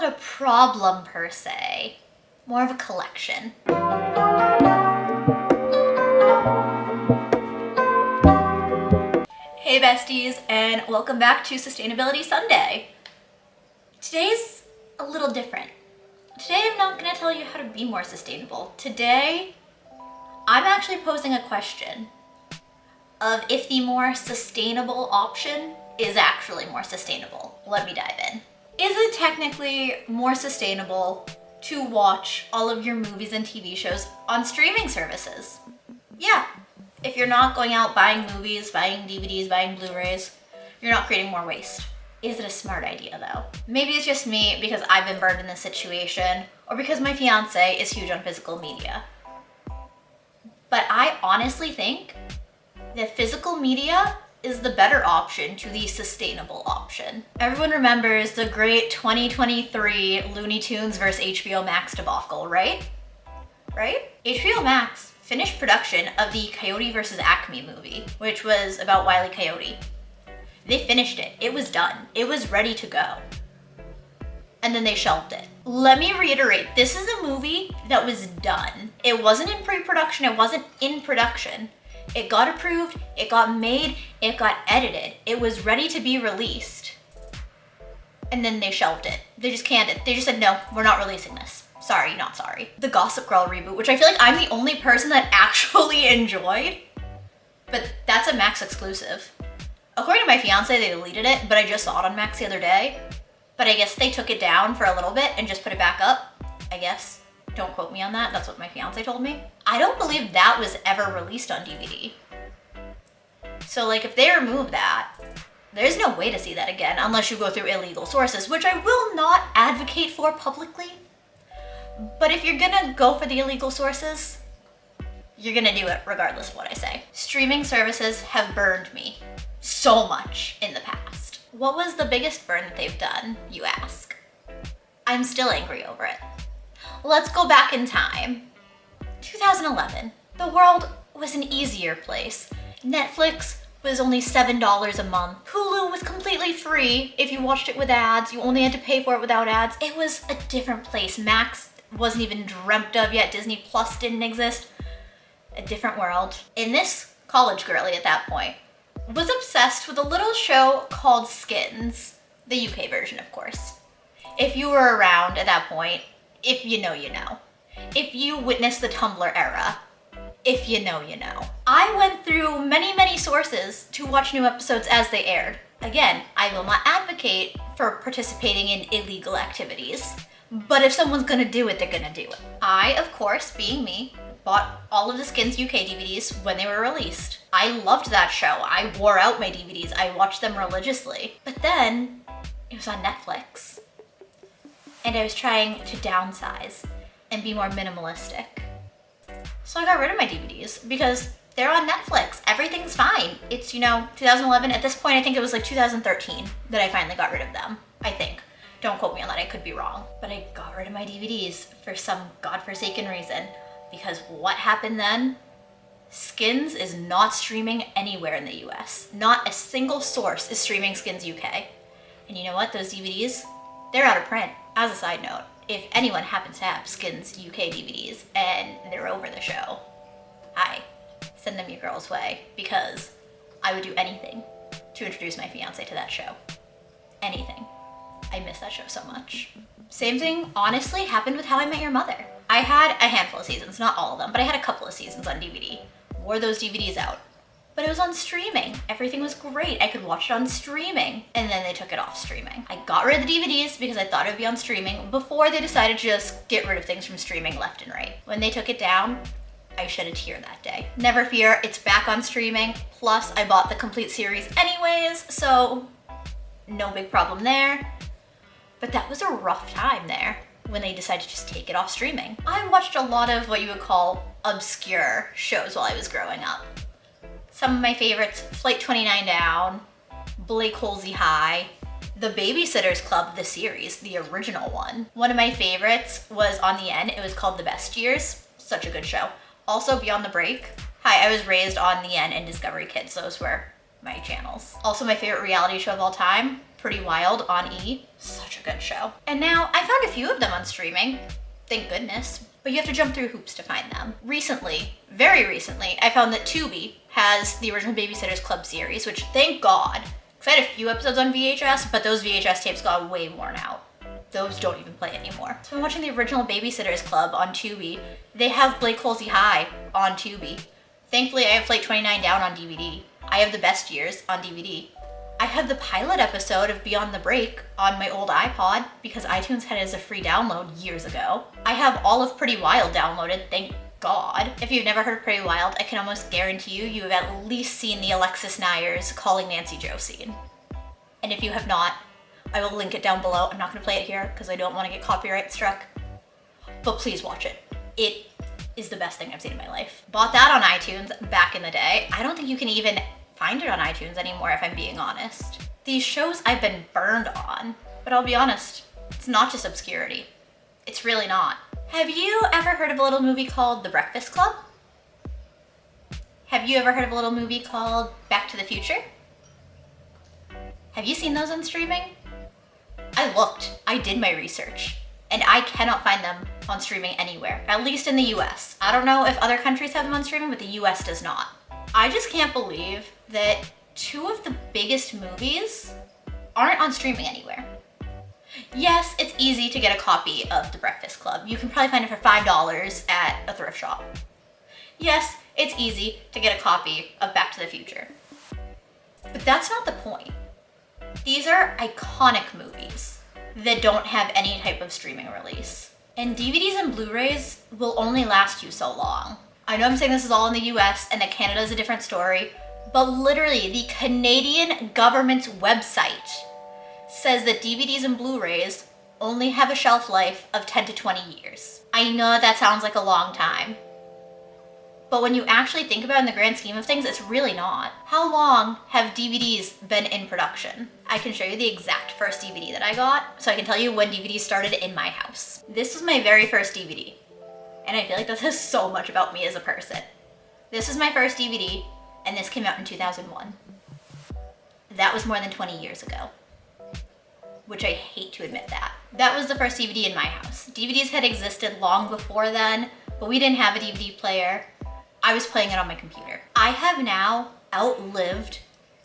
it a problem per se, more of a collection. Hey besties, and welcome back to Sustainability Sunday. Today's a little different. Today I'm not going to tell you how to be more sustainable. Today I'm actually posing a question of if the more sustainable option is actually more sustainable. Let me dive in. Is it technically more sustainable to watch all of your movies and TV shows on streaming services? Yeah. If you're not going out buying movies, buying DVDs, buying Blu-rays, you're not creating more waste. Is it a smart idea though? Maybe it's just me because I've been burned in this situation, or because my fiance is huge on physical media. But I honestly think that physical media is the better option to the sustainable option. Everyone remembers the great 2023 Looney Tunes versus HBO Max debacle, right? HBO Max finished production of the Coyote vs. Acme movie, which was about Wile E. Coyote. They finished it. It was done. It was ready to go. And then they shelved it. Let me reiterate, this is a movie that was done. It wasn't in pre-production. It wasn't in production. It got approved. It got made. It got edited. It was ready to be released. And then they shelved it. They just canned it. They just said, no, we're not releasing this. Sorry, not sorry. The Gossip Girl reboot, which I feel like I'm the only person that actually enjoyed, but that's a Max exclusive. According to my fiance, they deleted it, but I just saw it on Max the other day. But I guess they took it down for a little bit and just put it back up, I guess. Don't quote me on that, that's what my fiance told me. I don't believe that was ever released on DVD. So like if they remove that, there's no way to see that again unless you go through illegal sources, which I will not advocate for publicly. But if you're gonna go for the illegal sources, you're gonna do it regardless of what I say. Streaming services have burned me so much in the past. What was the biggest burn that they've done, you ask? I'm still angry over it. Let's go back in time. 2011, the world was an easier place. Netflix was only $7 a month. Hulu was completely free if you watched it with ads. You only had to pay for it without ads. It was a different place. Max wasn't even dreamt of yet. Disney Plus didn't exist. A different world. And this college girlie at that point was obsessed with a little show called Skins, the UK version, of course. If you were around at that point, if you know, you know. If you witnessed the Tumblr era, if you know, you know. I went through many sources to watch new episodes as they aired. Again, I will not advocate for participating in illegal activities, but if someone's gonna do it, they're gonna do it. I, of course, being me, bought all of the Skins UK DVDs when they were released. I loved that show. I wore out my DVDs. I watched them religiously. But then it was on Netflix, and I was trying to downsize and be more minimalistic. So I got rid of my DVDs because they're on Netflix. Everything's fine. It's, 2011. At this point, I think it was like 2013 that I finally got rid of them, I think. Don't quote me on that, I could be wrong. But I got rid of my DVDs for some godforsaken reason. Because what happened then? Skins is not streaming anywhere in the US. Not a single source is streaming Skins UK. And you know what? Those DVDs, they're out of print. As a side note, if anyone happens to have Skins UK DVDs and they're over the show, send them your girl's way, because I would do anything to introduce my fiance to that show. Anything. I miss that show so much. Same thing, honestly, happened with How I Met Your Mother. I had a handful of seasons, not all of them, but I had a couple of seasons on DVD. Wore those DVDs out. But it was on streaming. Everything was great. I could watch it on streaming. And then they took it off streaming. I got rid of the DVDs because I thought it would be on streaming before they decided to just get rid of things from streaming left and right. When they took it down, I shed a tear that day. Never fear, it's back on streaming. Plus, I bought the complete series anyways, so no big problem there. But that was a rough time there when they decided to just take it off streaming. I watched a lot of what you would call obscure shows while I was growing up. Some of my favorites, Flight 29 Down, Blake Halsey High, The Babysitter's Club, the series, the original one. One of my favorites was On the End. It was called The Best Years. Such a good show. Also Beyond the Break. Hi, I was raised on the N and Discovery Kids. Those were my channels. Also my favorite reality show of all time, Pretty Wild on E. Such a good show. And now I found a few of them on streaming. Thank goodness. But you have to jump through hoops to find them. Recently, very recently, I found that Tubi has the original Babysitters Club series, which thank God, because I had a few episodes on VHS, but those VHS tapes got way worn out. Those don't even play anymore. So I'm watching the original Babysitters Club on Tubi. They have Blake Halsey High on Tubi. Thankfully, I have Flight 29 Down on DVD. I have The Best Years on DVD. I have the pilot episode of Beyond the Break on my old iPod because iTunes had it as a free download years ago. I have all of Pretty Wild downloaded, thank God. If you've never heard of Pretty Wild, I can almost guarantee you have at least seen the Alexis Nyers calling Nancy Joe scene. And if you have not, I will link it down below. I'm not gonna play it here because I don't want to get copyright struck, but please watch it. It is the best thing I've seen in my life. Bought that on iTunes back in the day. I don't think you can even find it on iTunes anymore if I'm being honest. These shows I've been burned on, but I'll be honest, it's not just obscurity. It's really not. Have you ever heard of a little movie called The Breakfast Club? Have you ever heard of a little movie called Back to the Future? Have you seen those on streaming? I looked, I did my research, and I cannot find them on streaming anywhere, at least in the US. I don't know if other countries have them on streaming, but the US does not. I just can't believe that two of the biggest movies aren't on streaming anywhere. Yes, it's easy to get a copy of The Breakfast Club. You can probably find it for $5 at a thrift shop. Yes, it's easy to get a copy of Back to the Future. But that's not the point. These are iconic movies that don't have any type of streaming release. And DVDs and Blu-rays will only last you so long. I know I'm saying this is all in the US and that Canada is a different story, but literally the Canadian government's website says that DVDs and Blu-rays only have a shelf life of 10 to 20 years. I know that sounds like a long time, but when you actually think about it in the grand scheme of things, it's really not. How long have DVDs been in production? I can show you the exact first DVD that I got, so I can tell you when DVDs started in my house. This was my very first DVD. And I feel like that says so much about me as a person. This is my first DVD, and this came out in 2001. That was more than 20 years ago, which I hate to admit that. That was the first DVD in my house. DVDs had existed long before then, but we didn't have a DVD player. I was playing it on my computer. I have now outlived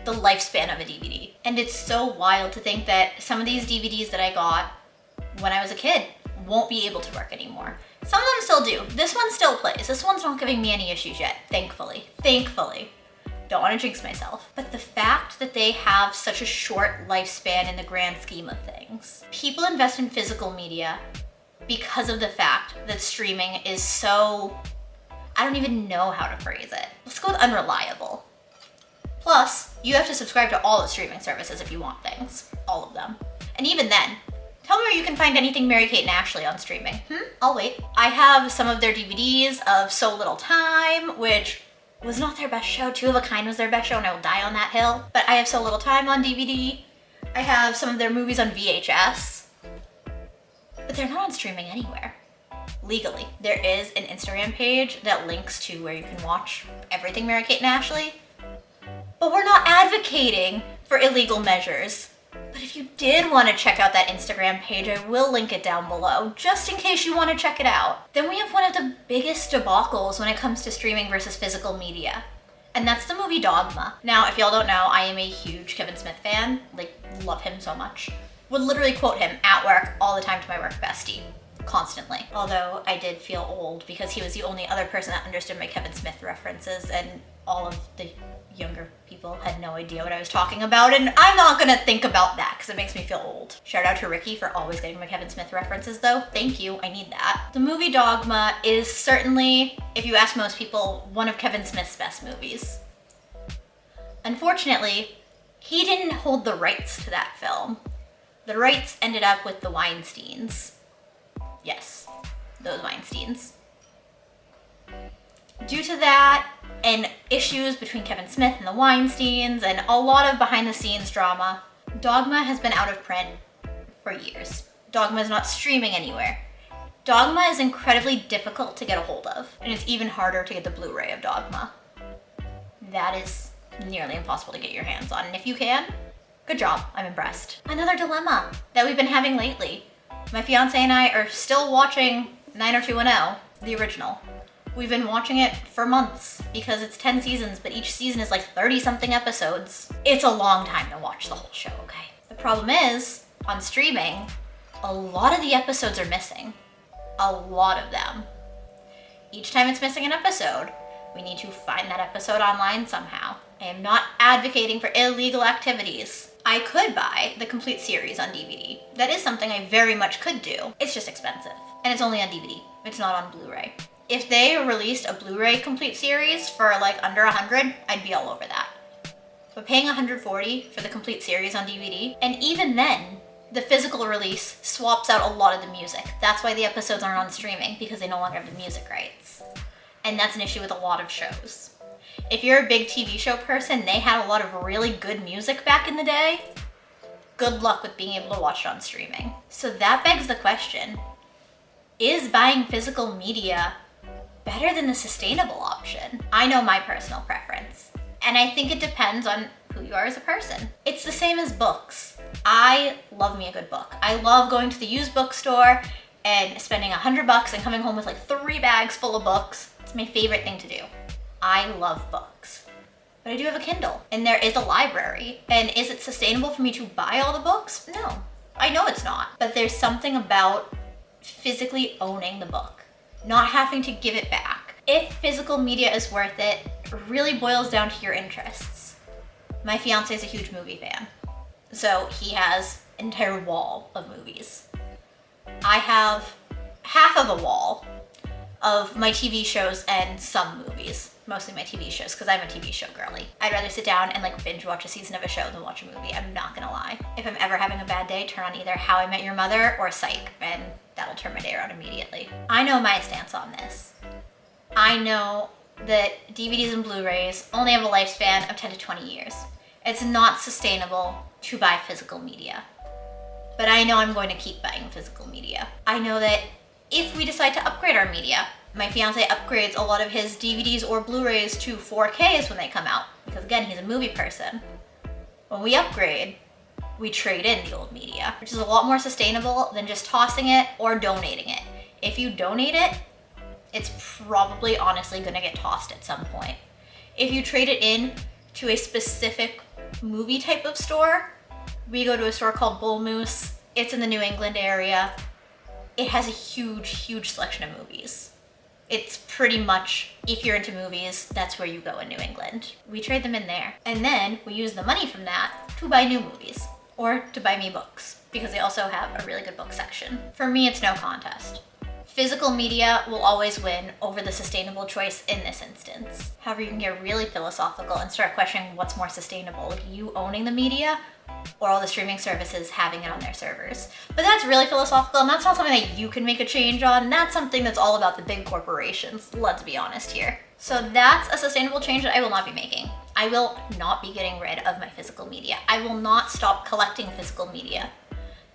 the lifespan of a DVD. And it's so wild to think that some of these DVDs that I got when I was a kid won't be able to work anymore. Some of them still do. This one still plays. This one's not giving me any issues yet, thankfully. Thankfully. Don't want to jinx myself. But the fact that they have such a short lifespan in the grand scheme of things. People invest in physical media because of the fact that streaming is so, I don't even know how to phrase it. Let's go with unreliable. Plus, you have to subscribe to all the streaming services if you want things. All of them. And even then, tell me where you can find anything Mary-Kate and Ashley on streaming. I'll wait. I have some of their DVDs of So Little Time, which was not their best show. Two of a Kind was their best show, and I will die on that hill. But I have So Little Time on DVD. I have some of their movies on VHS. But they're not on streaming anywhere. Legally. There is an Instagram page that links to where you can watch everything Mary-Kate and Ashley. But we're not advocating for illegal measures. But if you did want to check out that Instagram page, I will link it down below, just in case you want to check it out. Then we have one of the biggest debacles when it comes to streaming versus physical media. And that's the movie Dogma. Now, if y'all don't know, I am a huge Kevin Smith fan. Like, love him so much. Would literally quote him at work all the time to my work bestie. Constantly. Although I did feel old because he was the only other person that understood my Kevin Smith references, and all of the younger people had no idea what I was talking about, and I'm not gonna think about that because it makes me feel old. Shout out to Ricky for always getting my Kevin Smith references though. Thank you, I need that. The movie Dogma is certainly, if you ask most people, one of Kevin Smith's best movies. Unfortunately, he didn't hold the rights to that film. The rights ended up with the Weinsteins. Yes, those Weinsteins. Due to that, and issues between Kevin Smith and the Weinsteins, and a lot of behind-the-scenes drama, Dogma has been out of print for years. Dogma is not streaming anywhere. Dogma is incredibly difficult to get a hold of, and it's even harder to get the Blu-ray of Dogma. That is nearly impossible to get your hands on, and if you can, Good job, I'm impressed. Another dilemma that we've been having lately. My fiance and I are still watching 90210, the original. We've been watching it for months because it's 10 seasons, but each season is like 30 something episodes. It's a long time to watch the whole show, okay? The problem is, on streaming, a lot of the episodes are missing. A lot of them. Each time it's missing an episode, we need to find that episode online somehow. I am not advocating for illegal activities. I could buy the complete series on DVD. That is something I very much could do. It's just expensive. And it's only on DVD. It's not on Blu-ray. If they released a Blu-ray complete series for like under 100, I'd be all over that. But paying $140 for the complete series on DVD, and even then, the physical release swaps out a lot of the music. That's why the episodes aren't on streaming, because they no longer have the music rights. And that's an issue with a lot of shows. If you're a big TV show person, they had a lot of really good music back in the day. Good luck with being able to watch it on streaming. So that begs the question, is buying physical media better than the sustainable option? I know my personal preference, and I think it depends on who you are as a person. It's the same as books. I love me a good book. I love going to the used bookstore and spending $100 and coming home with like 3 bags full of books. It's my favorite thing to do. I love books. But I do have a Kindle, and there is a library. And is it sustainable for me to buy all the books? No, I know it's not. But there's something about physically owning the book, not having to give it back. If physical media is worth it, it really boils down to your interests. My fiance is a huge movie fan, so he has an entire wall of movies. I have half of a wall of my TV shows and some movies, mostly my TV shows, because I'm a TV show girly. I'd rather sit down and like binge watch a season of a show than watch a movie, I'm not gonna lie. If I'm ever having a bad day, turn on either How I Met Your Mother or Psych, and that'll turn my day around immediately. I know my stance on this. I know that DVDs and Blu-rays only have a lifespan of 10 to 20 years. It's not sustainable to buy physical media. But I know I'm going to keep buying physical media. I know that if we decide to upgrade our media, my fiance upgrades a lot of his DVDs or Blu-rays to 4Ks when they come out, because again, he's a movie person. When we upgrade, we trade in the old media, which is a lot more sustainable than just tossing it or donating it. If you donate it, it's probably honestly gonna get tossed at some point. If you trade it in to a specific movie type of store, we go to a store called Bull Moose. It's in the New England area. It has a huge selection of movies. It's pretty much, if you're into movies, that's where you go in New England. We trade them in there. And then we use the money from that to buy new movies or to buy me books, because they also have a really good book section. For me, it's no contest. Physical media will always win over the sustainable choice in this instance. However, you can get really philosophical and start questioning what's more sustainable, you owning the media or all the streaming services having it on their servers. But that's really philosophical, and that's not something that you can make a change on. That's something that's all about the big corporations, let's be honest here. So that's a sustainable change that I will not be making. I will not be getting rid of my physical media. I will not stop collecting physical media.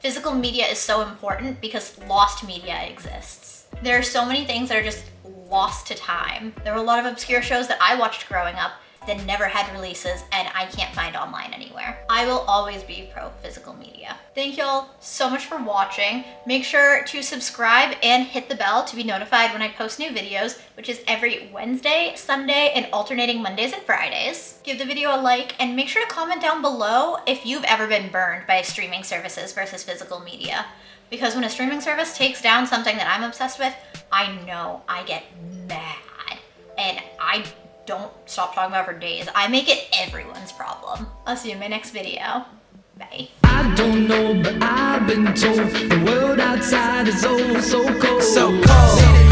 Physical media is so important because lost media exists. There are so many things that are just lost to time. There were a lot of obscure shows that I watched growing up that never had releases and I can't find online anywhere. I will always be pro physical media. Thank y'all so much for watching. Make sure to subscribe and hit the bell to be notified when I post new videos, which is every Wednesday, Sunday, and alternating Mondays and Fridays. Give the video a like and make sure to comment down below if you've ever been burned by streaming services versus physical media. Because when a streaming service takes down something that I'm obsessed with, I know I get mad and I don't stop talking about it for days. I make it everyone's problem. I'll see you in my next video. Bye. I don't know, but I've been told the world outside is oh so cold. So cold.